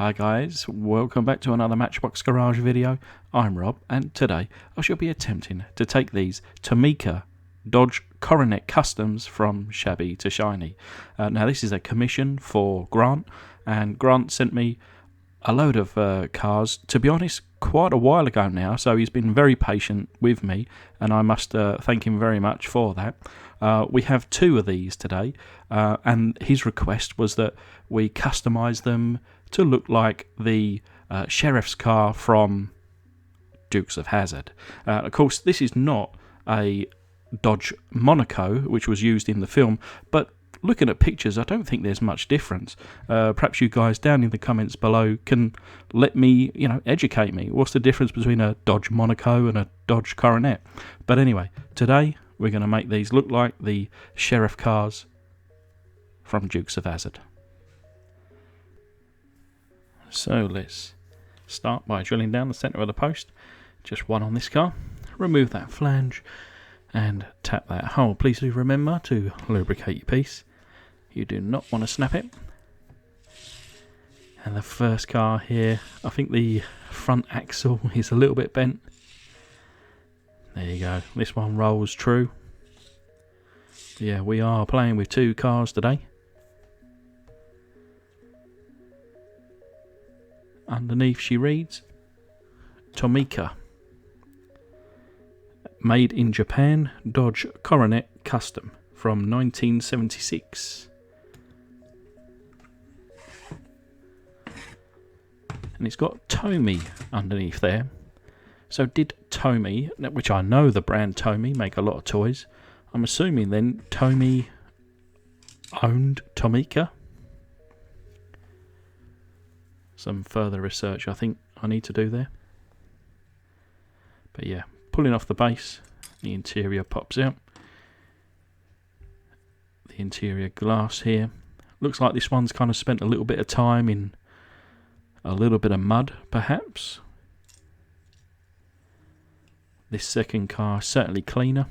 Hi guys, welcome back to another Matchbox Garage video. I'm Rob, and today I shall be attempting to take these Tomica Dodge Coronet Customs from shabby to shiny. Now this is a commission for Grant, and Grant sent me a load of cars, to be honest, quite a while ago now, so he's been very patient with me, and I must thank him very much for that. We have two of these today, and his request was that we customise them to look like the sheriff's car from Dukes of Hazzard. Of course, this is not a Dodge Monaco, which was used in the film, but looking at pictures, I don't think there's much difference. Perhaps you guys down in the comments below can let me, educate me. What's the difference between a Dodge Monaco and a Dodge Coronet? But anyway, today we're going to make these look like the sheriff cars from Dukes of Hazzard. So let's start by drilling down the centre of the post. Just one on this car. Remove that flange and tap that hole. Please do remember to lubricate your piece. You do not want to snap it. And the first car here, I think the front axle is a little bit bent. There you go. This one rolls true. Yeah, we are playing with two cars today. Underneath she reads Tomica, made in Japan, Dodge Coronet Custom from 1976. And it's got Tomy underneath there. So did Tomy, which I know the brand Tomy make a lot of toys, I'm assuming then Tomy owned Tomica? Some further research I think I need to do there. But yeah, pulling off the base, the interior pops out. The interior glass here. Looks like this one's kind of spent a little bit of time in a little bit of mud, perhaps. This second car certainly cleaner.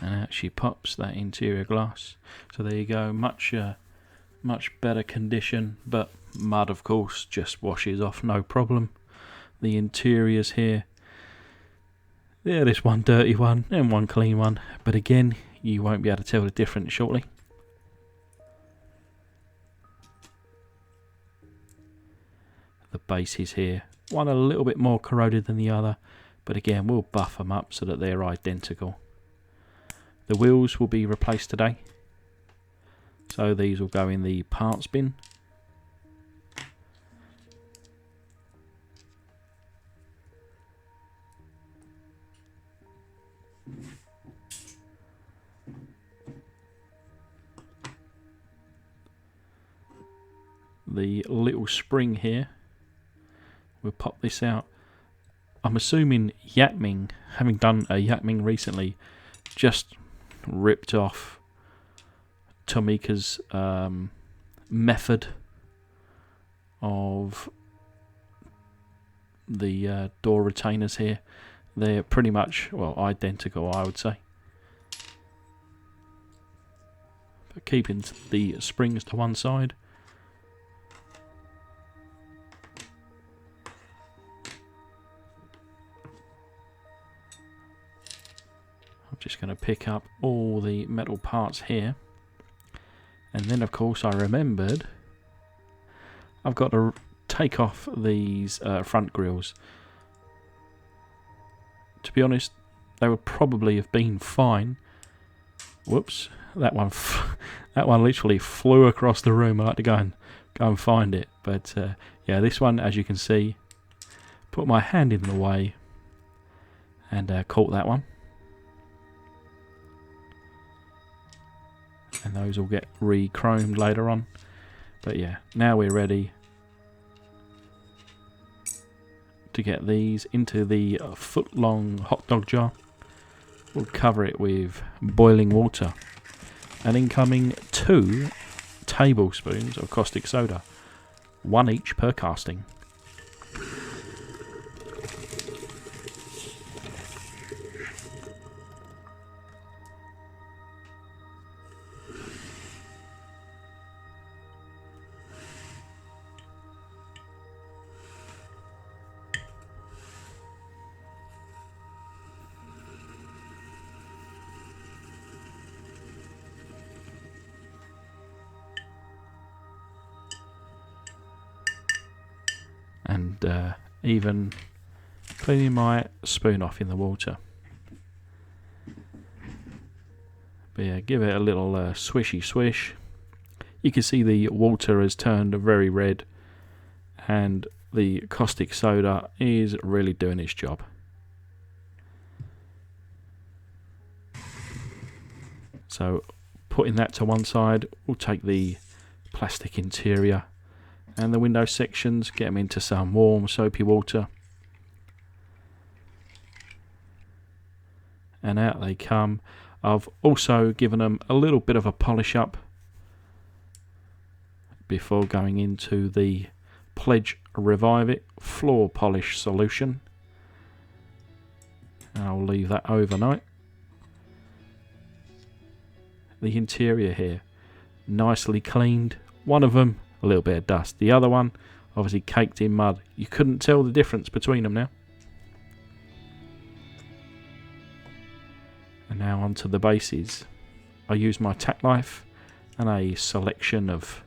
And out she pops, that interior glass. So there you go, much better condition, but mud of course just washes off no problem. The interiors here, there's one dirty one and one clean one, but again you won't be able to tell the difference shortly. The bases here, one a little bit more corroded than the other, but again we'll buff them up so that they're identical. The wheels will be replaced today, so these will go in the parts bin. The little spring here, we'll pop this out. I'm assuming Yatming, having done a Yatming recently, just ripped off Tomica's method of the door retainers here. They're pretty much, well, identical, I would say. But keeping the springs to one side. Just going to pick up all the metal parts here, and then of course I remembered I've got to take off these front grills. To be honest, they would probably have been fine. Whoops, that one literally flew across the room. I like to go and find it, but yeah, this one, as you can see, put my hand in the way and caught that one. And those will get re-chromed later on. But yeah, now we're ready to get these into the foot-long hot dog jar. We'll cover it with boiling water. And incoming 2 tablespoons of caustic soda. 1 each per casting. and even cleaning my spoon off in the water. But yeah, give it a little swishy swish. You can see the water has turned very red and the caustic soda is really doing its job. So putting that to one side, we'll take the plastic interior and the window sections, get them into some warm soapy water, and out they come. I've also given them a little bit of a polish up before going into the Pledge Revive It floor polish solution. I'll leave that overnight. The interior here, nicely cleaned. One of them, a little bit of dust. The other one, obviously caked in mud. You couldn't tell the difference between them now. And now onto the bases. I use my tack knife and a selection of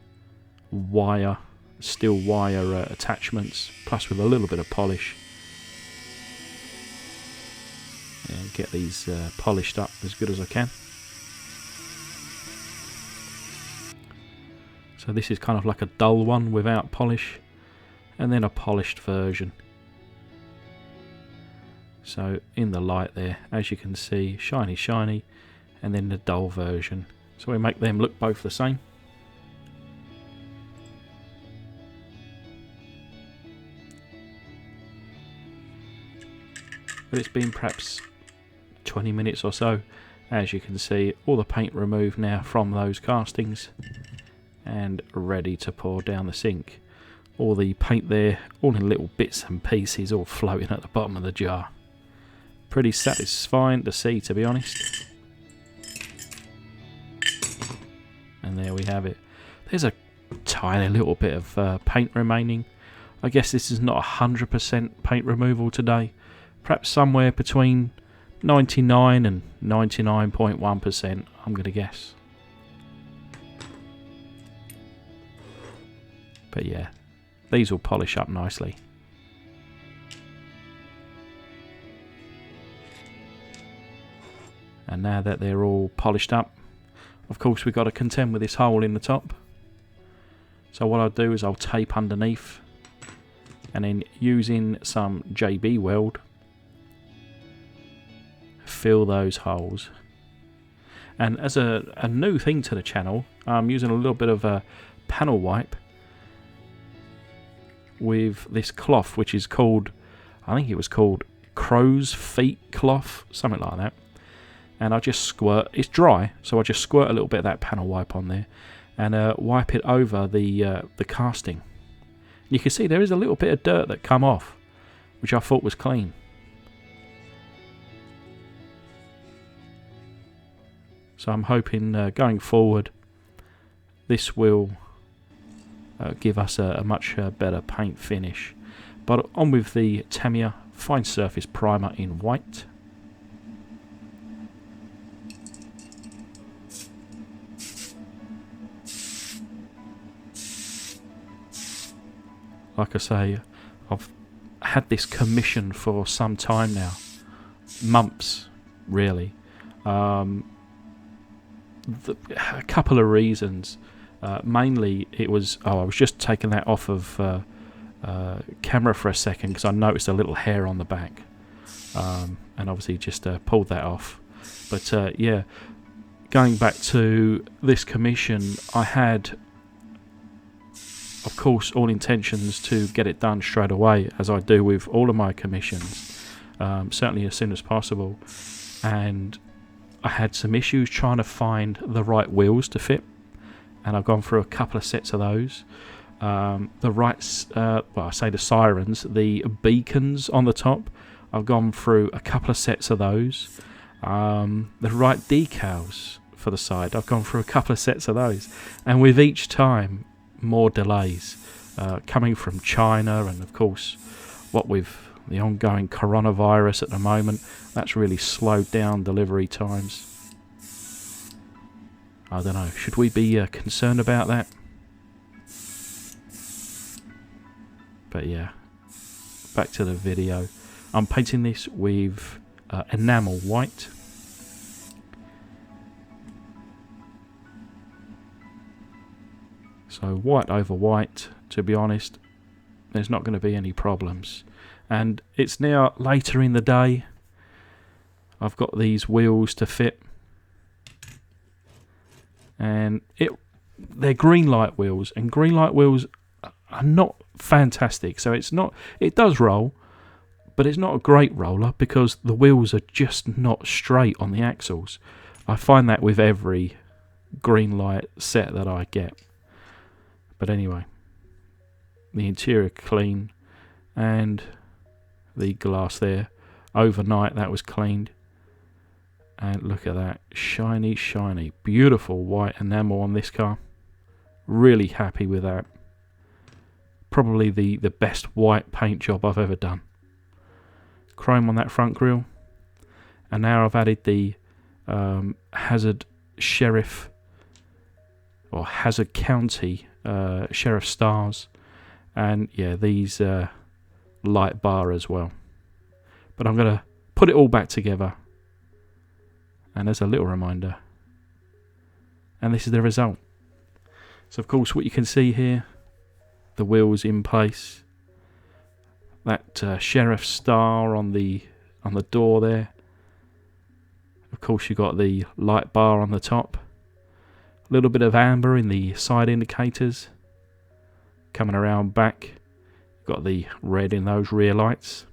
steel wire attachments, plus with a little bit of polish. And get these polished up as good as I can. So this is kind of like a dull one without polish, and then a polished version. So in the light there, as you can see, shiny shiny, and then the dull version. So we make them look both the same. But it's been perhaps 20 minutes or so. As you can see, all the paint removed now from those castings and ready to pour down the sink. All the paint there, all in little bits and pieces, all floating at the bottom of the jar. Pretty satisfying to see, to be honest. And there we have it. There's a tiny little bit of paint remaining. I guess this is not 100% paint removal today. Perhaps somewhere between 99 and 99.1%, I'm going to guess. But yeah, these will polish up nicely. And now that they're all polished up, of course we've got to contend with this hole in the top. So what I'll do is I'll tape underneath, and then using some JB Weld, fill those holes. And as a new thing to the channel, I'm using a little bit of a panel wipe with this cloth, which is called, I think it was called crow's feet cloth, something like that. And I just squirt, it's dry, so I just squirt a little bit of that panel wipe on there and wipe it over the casting. You can see there is a little bit of dirt that come off, which I thought was clean. So I'm hoping going forward this will give us a much better paint finish. But on with the Tamiya Fine Surface Primer in white. Like I say, I've had this commission for some time now. Months, really. A couple of reasons. Mainly it was, I was just taking that off of camera for a second because I noticed a little hair on the back. And obviously just pulled that off. But yeah, going back to this commission, I had, of course, all intentions to get it done straight away, as I do with all of my commissions, certainly as soon as possible. And I had some issues trying to find the right wheels to fit, and I've gone through a couple of sets of those. The right, well, I say the sirens, the beacons on the top, I've gone through a couple of sets of those. The right decals for the side, I've gone through a couple of sets of those, and with each time more delays coming from China, and of course what with the ongoing coronavirus at the moment, that's really slowed down delivery times. I don't know, should we be concerned about that? But yeah, back to the video. I'm painting this with enamel white. So white over white, to be honest, there's not going to be any problems. And it's now later in the day. I've got these wheels to fit, and they're green light wheels, and green light wheels are not fantastic. So it does roll, but it's not a great roller because the wheels are just not straight on the axles. I find that with every green light set that I get. But anyway, the interior clean, and the glass there overnight that was cleaned. And look at that, shiny, shiny, beautiful white enamel on this car. Really happy with that. Probably the best white paint job I've ever done. Chrome on that front grille. And now I've added the Hazzard Sheriff or Hazzard County Sheriff stars. And yeah, these light bar as well. But I'm going to put it all back together. And as a little reminder, and this is the result. So of course what you can see here, the wheels in place, that sheriff star on the door there. Of course you've got the light bar on the top, a little bit of amber in the side indicators. Coming around back, got the red in those rear lights.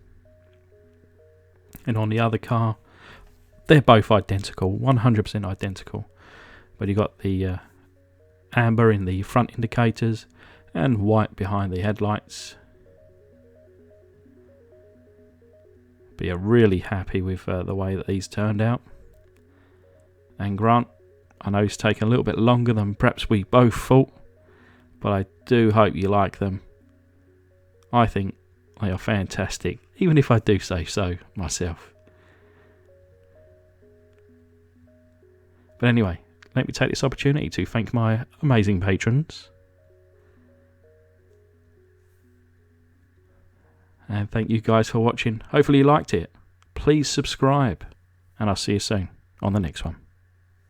And on the other car, they're both identical, 100% identical. But you got the amber in the front indicators and white behind the headlights. But you're really happy with the way that these turned out. And Grant, I know it's taken a little bit longer than perhaps we both thought, but I do hope you like them. I think they are fantastic, even if I do say so myself. But anyway, let me take this opportunity to thank my amazing patrons. And thank you guys for watching. Hopefully you liked it. Please subscribe. And I'll see you soon on the next one.